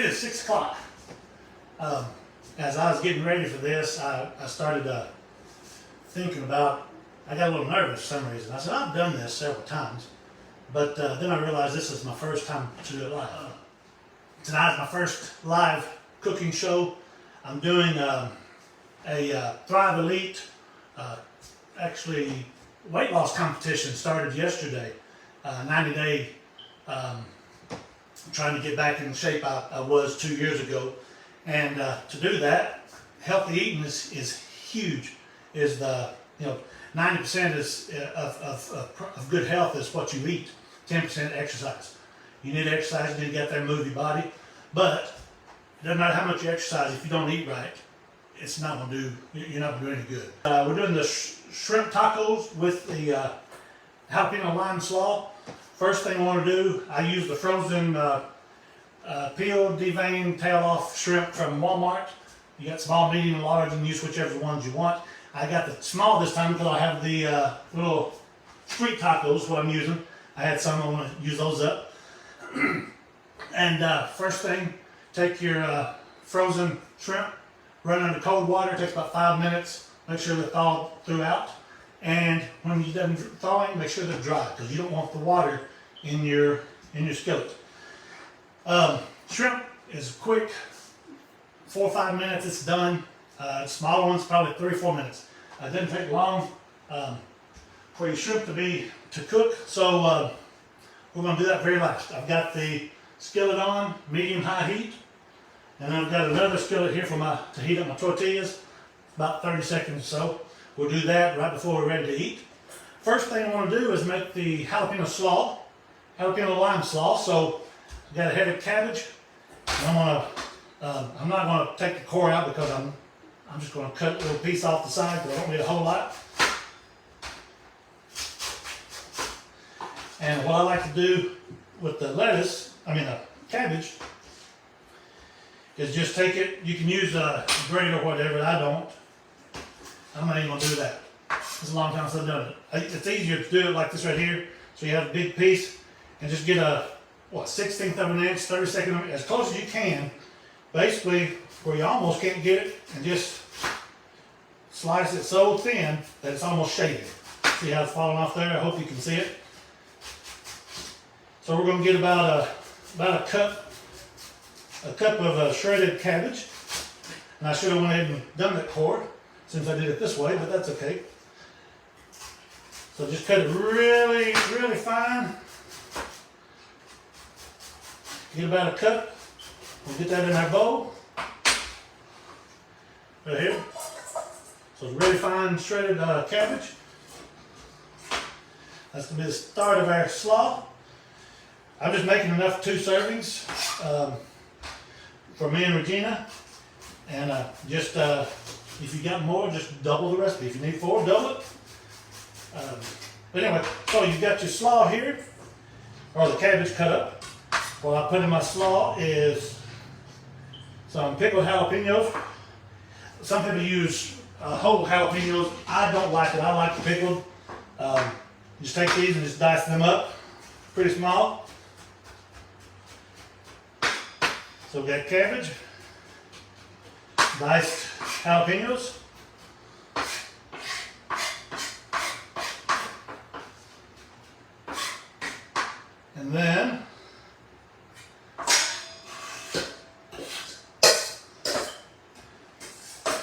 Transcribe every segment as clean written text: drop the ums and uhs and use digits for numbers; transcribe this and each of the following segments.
It is 6 o'clock. As I was getting ready for this, I started thinking about, I got a little nervous for some reason. I said, I've done this several times, but then I realized this is my first time to do it live. Tonight's my first live cooking show. I'm doing a Thrive Elite, actually weight loss competition started yesterday. 90-day, trying to get back in the shape I was 2 years ago. And to do that, healthy eating is huge. Is the 90% is of good health is what you eat. 10% exercise. You need to exercise, you need to get there, move your body. But it doesn't matter how much you exercise, if you don't eat right, it's not going to do. You're not going to do any good. We're doing the shrimp tacos with the jalapeno lime slaw. First thing I want to do, I use the frozen peeled, deveined, tail off shrimp from Walmart. You got small, medium, and large. You can use whichever ones you want. I got the small this time because I have the little street tacos, what I'm using. I had some, I want to use those up. And first thing, take your frozen shrimp, run under cold water. It takes about 5 minutes. Make sure they're thawed throughout. And when you're done thawing, make sure they're dry because you don't want the water in your skillet. Shrimp is quick, 4 or 5 minutes, it's done. Smaller ones, probably 3 or 4 minutes. It doesn't take long for your shrimp to cook, so we're going to do that very last. I've got the skillet on, medium-high heat, and I've got another skillet here to heat up my tortillas, about 30 seconds or so. We'll do that right before we're ready to eat. First thing I want to do is make the jalapeno slaw, jalapeno lime slaw. So I've got a head of cabbage. And I'm not going to take the core out because I'm just going to cut a little piece off the side because I don't need a whole lot. And what I like to do with the cabbage, is just take it. You can use a grater or whatever. I don't. I'm not even going to do that. It's a long time since I've done it. It's easier to do it like this right here. So you have a big piece and just get a 1/16 of an inch, 32nd, as close as you can, basically where you almost can't get it, and just slice it so thin that it's almost shaving. See how it's falling off there? I hope you can see it. So we're going to get about a cup of shredded cabbage, and I should have went ahead and done that core since I did it this way, but that's okay. So just cut it really, really fine. Get about a cup. We'll get that in our bowl. Right here. So it's really fine shredded cabbage. That's going to be the start of our slaw. I'm just making enough 2 servings for me and Regina. And if you got more, just double the recipe. If you need 4, double it. But anyway, so you've got your slaw here, or the cabbage cut up. What I put in my slaw is some pickled jalapenos. Some people use whole jalapenos. I don't like it. I like the pickled. Just take these and just dice them up pretty small. So we got cabbage, diced jalapenos, and then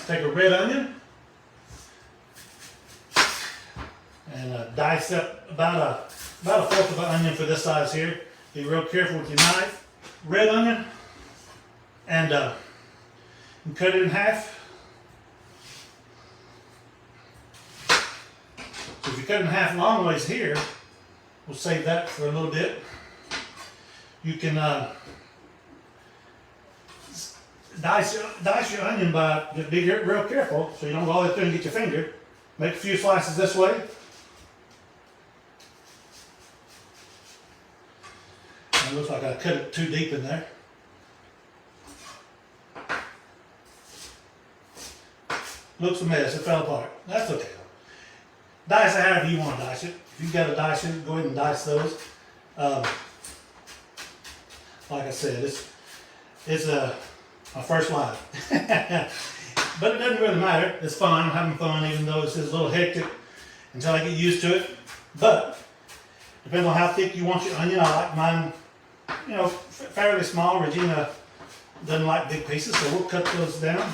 take a red onion and dice up about a 1/4 of an onion for this size here. Be real careful with your knife. Red onion, and cut it in half. So if you cut it in half long ways here, we'll save that for a little bit. You can dice your onion by, just be real careful so you don't go all the way through and get your finger. Make a few slices this way. It looks like I cut it too deep in there. Looks a mess, it fell apart. That's okay. Dice it however you want to dice it. If you've got a dicer, go ahead and dice those. Like I said, is my first live. But it doesn't really matter. It's fun. I'm having fun, even though it's a little hectic until I get used to it. But depends on how thick you want your onion. I like mine, you know, fairly small. Regina doesn't like big pieces, so we'll cut those down.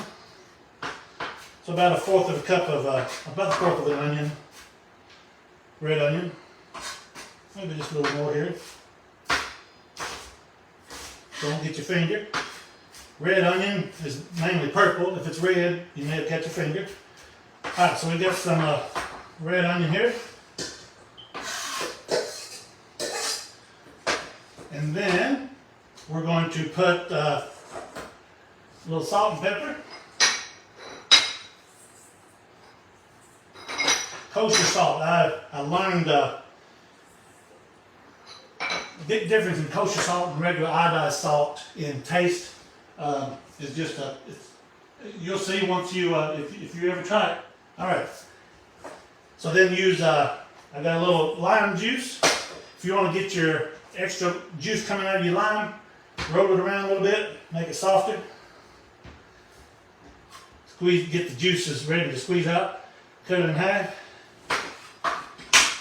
So about a fourth of a cup of, about a fourth of an onion, red onion. Maybe just a little more here. Don't get your finger. Red onion is mainly purple. If it's red, you may have cut your finger. Alright, so we got some red onion here. And then we're going to put a little salt and pepper. Kosher salt. I learned the big difference in kosher salt and regular iodized salt in taste. It's just you'll see once you if you ever try it. All right. So then use I got a little lime juice. If you want to get your extra juice coming out of your lime, roll it around a little bit, make it softer. Squeeze, get the juices ready to squeeze out. Cut it in half,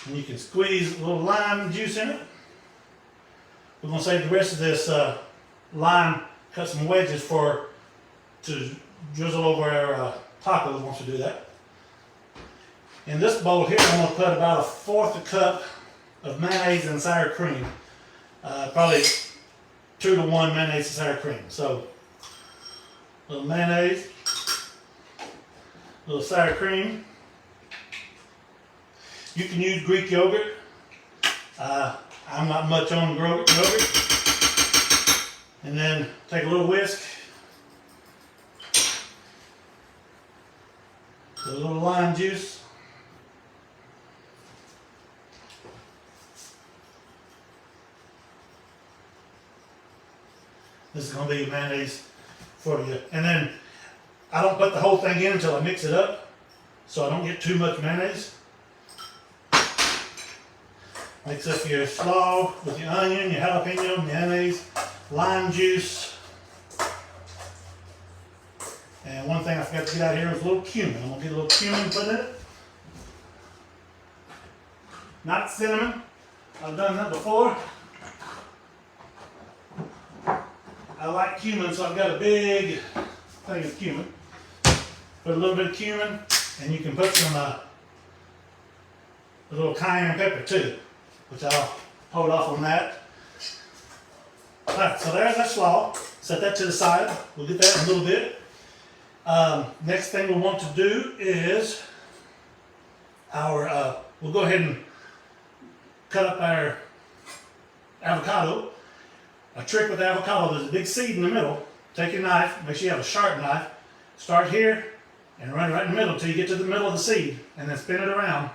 and you can squeeze a little lime juice in it. We're going to save the rest of this lime, cut some wedges to drizzle over our tacos once we do that. In this bowl here, I'm going to put about a fourth a cup of mayonnaise and sour cream. Probably 2 to 1 mayonnaise and sour cream. So, a little mayonnaise, a little sour cream. You can use Greek yogurt. I'm not much on yogurt. And then take a little whisk, a little lime juice, this is going to be mayonnaise for you. And then I don't put the whole thing in until I mix it up, so I don't get too much mayonnaise. Mix up your slaw with your onion, your jalapeno, mayonnaise, lime juice. And one thing I forgot to get out here is a little cumin. I'm going to get a little cumin put in it. Not cinnamon. I've done that before. I like cumin, so I've got a big thing of cumin. Put a little bit of cumin, and you can put some a little cayenne pepper too, which I'll hold off on that. Alright, so there's that slaw. Set that to the side. We'll get that in a little bit. Next thing we want to do is we'll go ahead and cut up our avocado. A trick with avocado, there's a big seed in the middle. Take your knife, make sure you have a sharp knife. Start here and run right in the middle until you get to the middle of the seed, and then spin it around.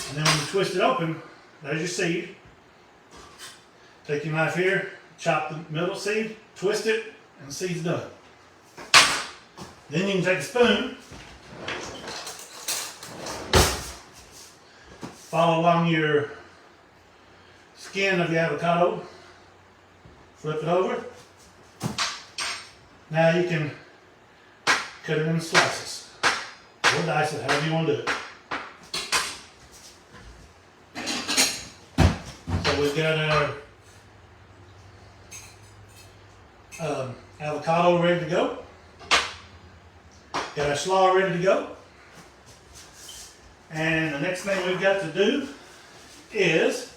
And then when you twist it open, there's your seed. Take your knife here, chop the middle seed, twist it, and the seed's done. Then you can take a spoon, follow along your skin of the avocado, flip it over. Now you can cut it in slices, or dice it, however you want to do it. So we've got our avocado ready to go. Got our slaw ready to go. And the next thing we've got to do is,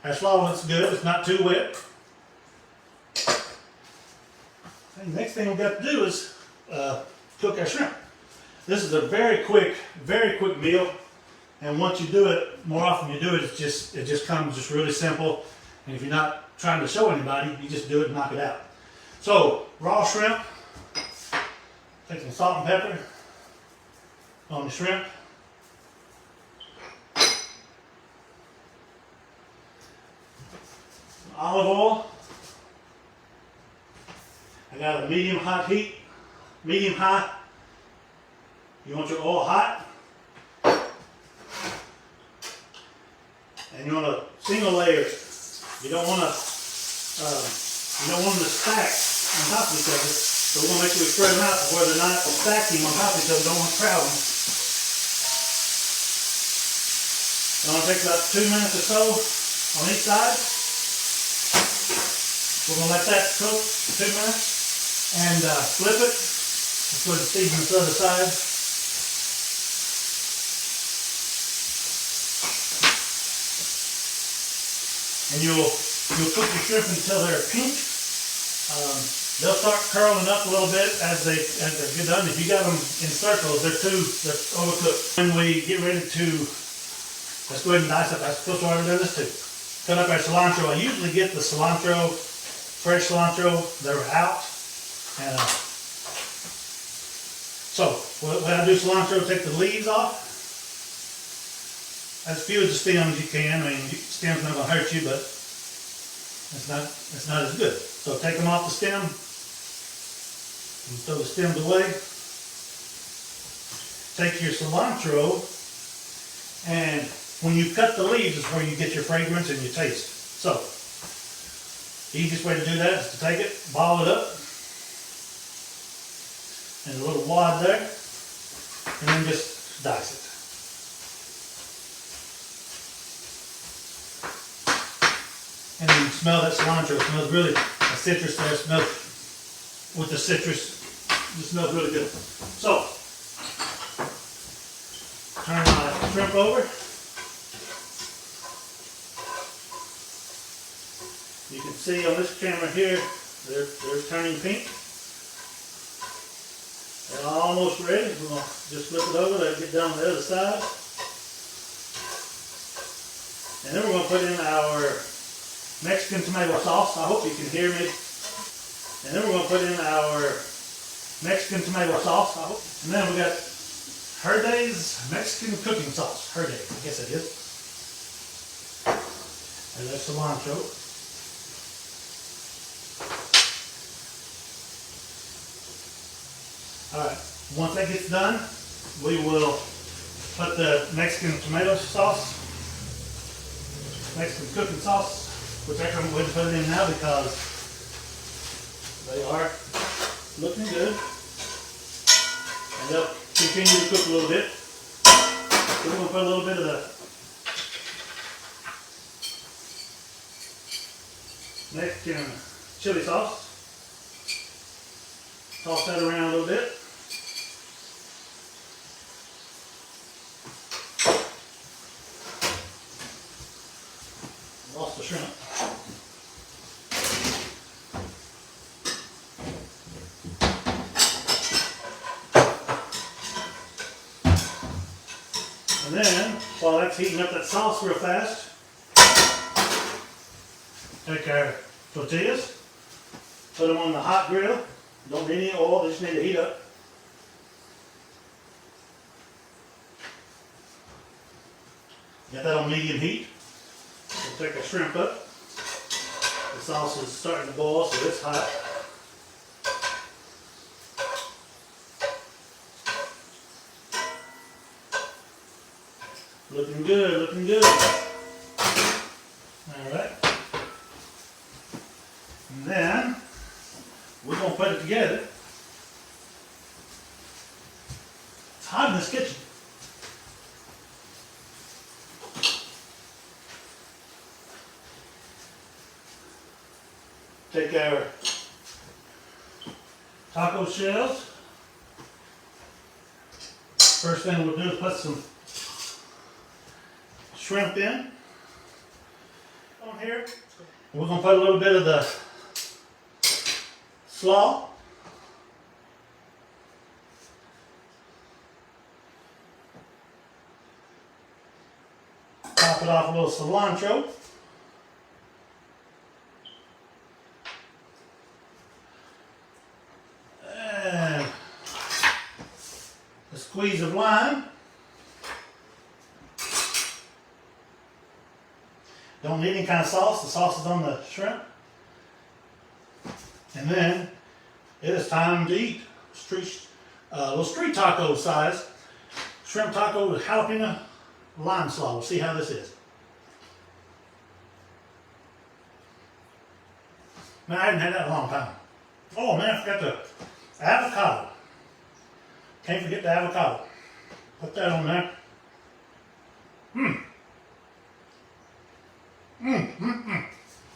our slaw looks good, it's not too wet. And the next thing we've got to do is cook our shrimp. This is a very quick meal. And once you do it, more often you do it, it just comes just really simple. And if you're not trying to show anybody, you just do it and knock it out. So, raw shrimp. Take some salt and pepper on the shrimp. Some olive oil. I got a medium hot heat. Medium high. You want your oil hot. And you want a single layer. You don't want to You don't want them to stack on top of each other. So we're going to make sure we spread them out to where they're not stacking on top of each other. Don't want to crowd them. It's going to take about 2 minutes or so on each side. We're going to let that cook for 2 minutes and flip it. Let's put the season on the other side. And you'll cook your shrimp until they're pink. They'll start curling up a little bit as they get done. If you got them in circles, they're overcooked. When we get ready to, let's go ahead and dice up. I'm supposed to already done this too. Cut up our cilantro. I usually get the cilantro, fresh cilantro. They're out. And so when I do cilantro, take the leaves off. As few as the stems as you can. I mean, stem's not going to hurt you, but it's not as good. So take them off the stem and throw the stems away. Take your cilantro, and when you cut the leaves is where you get your fragrance and your taste. So the easiest way to do that is to take it, ball it up in a little wad there, and then just dice it. And you smell that cilantro. It smells really, the citrus there smells, with the citrus, it smells really good. So, turn my shrimp over. You can see on this camera here, they're turning pink. They're almost ready. We're going to just flip it over, they'll get down on the other side. And then we're going to put in our Mexican tomato sauce. I hope you can hear me. And then we're going to put in our Mexican tomato sauce. And then we got Herday's Mexican cooking sauce. Herday, I guess it is. And that's cilantro. Alright, once that gets done, we will put the Mexican tomato sauce, Mexican cooking sauce, which I'm going to put it in now because they are looking good. And they'll continue to cook a little bit. So we're going to put a little bit of the Mexican chili sauce. Toss that around a little bit. Lost the shrimp. And then, while that's heating up that sauce real fast, take our tortillas, put them on the hot grill. Don't need any oil, they just need to heat up. Get that on medium heat. We'll take our shrimp up. The sauce is starting to boil, so it's hot. Looking good, looking good. Alright. And then we're going to put it together. It's hot in this kitchen. Take our taco shells. First thing we'll do is put some shrimp in on here. We're going to put a little bit of the slaw. Top it off a little cilantro. And a squeeze of lime. Don't need any kind of sauce. The sauce is on the shrimp. And then it is time to eat. Little street taco size shrimp taco with jalapeno lime slaw. We'll see how this is. Man, I hadn't had that in a long time. Oh man, I forgot the avocado. Can't forget the avocado. Put that on there. Man,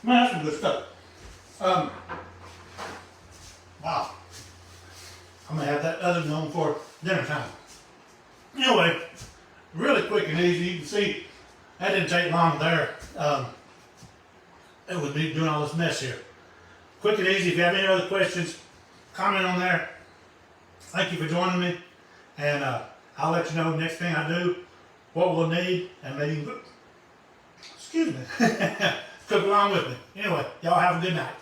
that's some good stuff. Wow. I'm gonna have that other one for dinner time. Anyway, really quick and easy. You can see that didn't take long there. It would be doing all this mess here. Quick and easy. If you have any other questions, comment on there. Thank you for joining me, and I'll let you know next thing I do what we'll need, and maybe excuse me, cook along with me. Anyway, y'all have a good night.